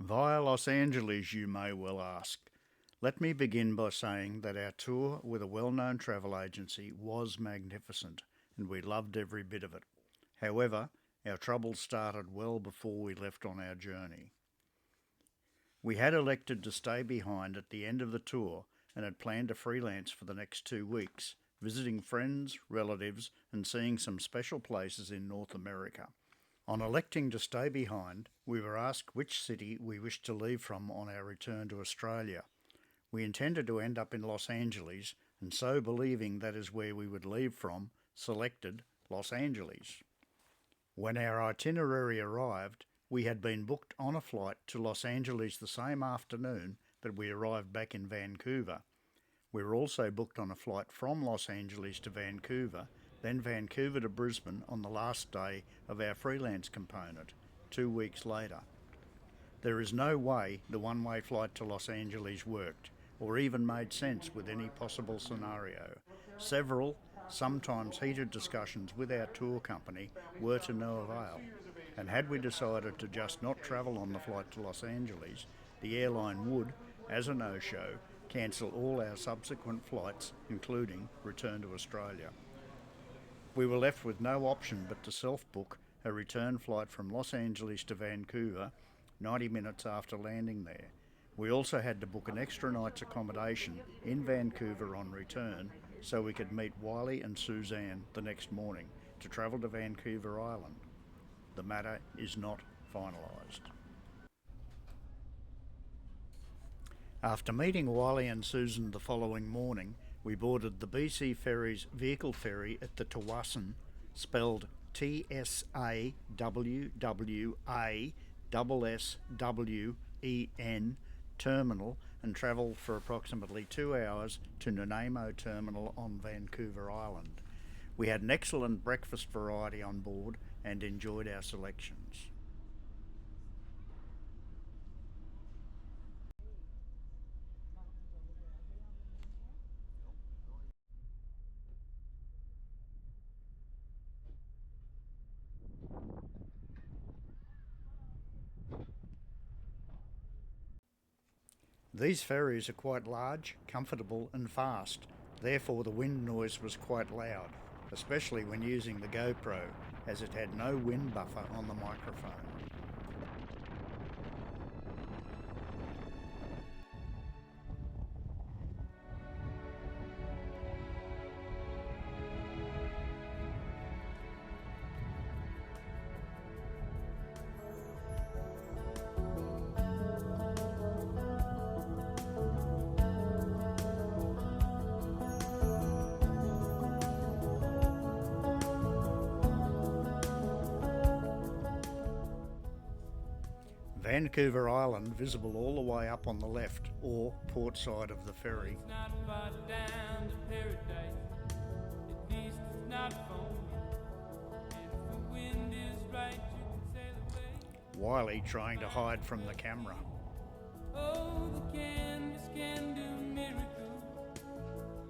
Via Los Angeles, you may well ask. Let me begin by saying that our tour with a well-known travel agency was magnificent, and we loved every bit of it. However, our troubles started well before we left on our journey. We had elected to stay behind at the end of the tour and had planned to freelance for the next 2 weeks, visiting friends, relatives, and seeing some special places in North America. On electing to stay behind, we were asked which city we wished to leave from on our return to Australia. We intended to end up in Los Angeles, and so believing that is where we would leave from, selected Los Angeles. When our itinerary arrived, we had been booked on a flight to Los Angeles the same afternoon that we arrived back in Vancouver. We were also booked on a flight from Los Angeles to Vancouver, then Vancouver to Brisbane on the last day of our freelance component, 2 weeks later. There is no way the one-way flight to Los Angeles worked, or even made sense with any possible scenario. Several, sometimes heated discussions with our tour company were to no avail, and had we decided to just not travel on the flight to Los Angeles, the airline would, as a no-show, cancel all our subsequent flights, including return to Australia. We were left with no option but to self-book a return flight from Los Angeles to Vancouver 90 minutes after landing there. We also had to book an extra night's accommodation in Vancouver on return so we could meet Wylie and Suzanne the next morning to travel to Vancouver Island. The matter is not finalised. After meeting Wylie and Susan the following morning, we boarded the BC Ferries vehicle ferry at the Tsawwassen, spelled TSAWWASSWEN terminal, and travelled for approximately 2 hours to Nanaimo terminal on Vancouver Island. We had an excellent breakfast variety on board and enjoyed our selections. These ferries are quite large, comfortable and fast, therefore the wind noise was quite loud, especially when using the GoPro, as it had no wind buffer on the microphone. Vancouver Island visible all the way up on the left, or port side of the ferry. It's not far down to paradise, at least it's not for me. And if the wind is right, you can sail away. Wylie trying to hide from the camera. Oh, the canvas can do miracles,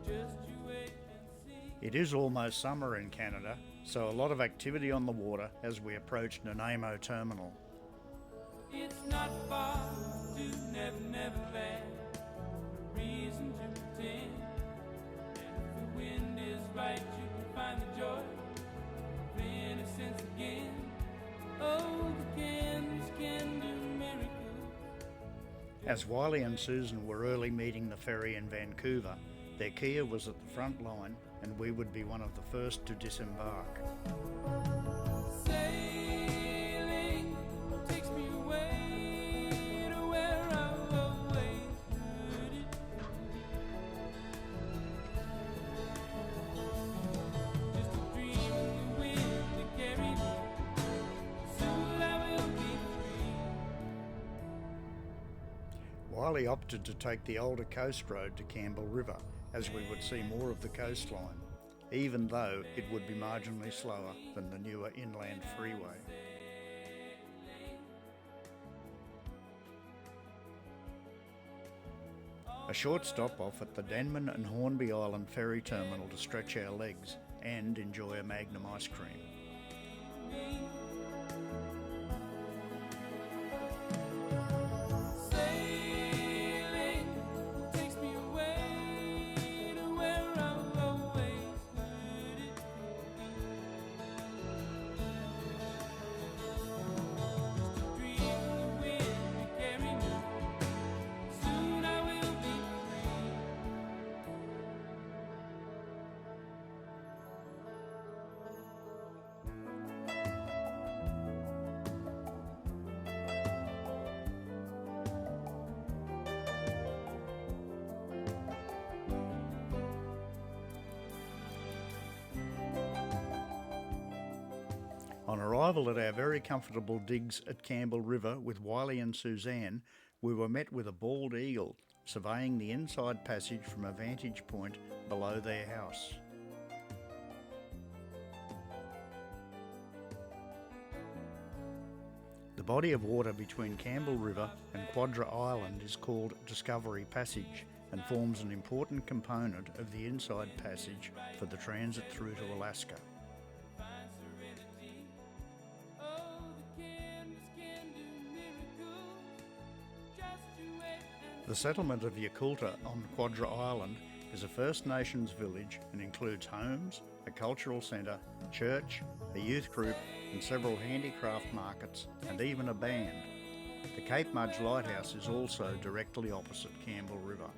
just you wait and see. It is almost summer in Canada, so a lot of activity on the water as we approach Nanaimo terminal. It's not far to Never Never Land, no reason to pretend. And if the wind is right, you can find the joy of innocence again. Oh, the canvas can do miracles. As Wylie and Susan were early meeting the ferry in Vancouver, their Kia was at the front line and we would be one of the first to disembark. Sailing takes me away to where I've always heard it. Just a dream in the wind that carried me. Soon I will be free. Wylie opted to take the older coast road to Campbell River, as we would see more of the coastline, even though it would be marginally slower than the newer inland freeway. A short stop off at the Denman and Hornby Island ferry terminal to stretch our legs and enjoy a Magnum ice cream. On arrival at our very comfortable digs at Campbell River with Wylie and Suzanne, we were met with a bald eagle surveying the inside passage from a vantage point below their house. The body of water between Campbell River and Quadra Island is called Discovery Passage and forms an important component of the inside passage for the transit through to Alaska. The settlement of Yakulta on Quadra Island is a First Nations village and includes homes, a cultural centre, church, a youth group and several handicraft markets and even a band. The Cape Mudge Lighthouse is also directly opposite Campbell River.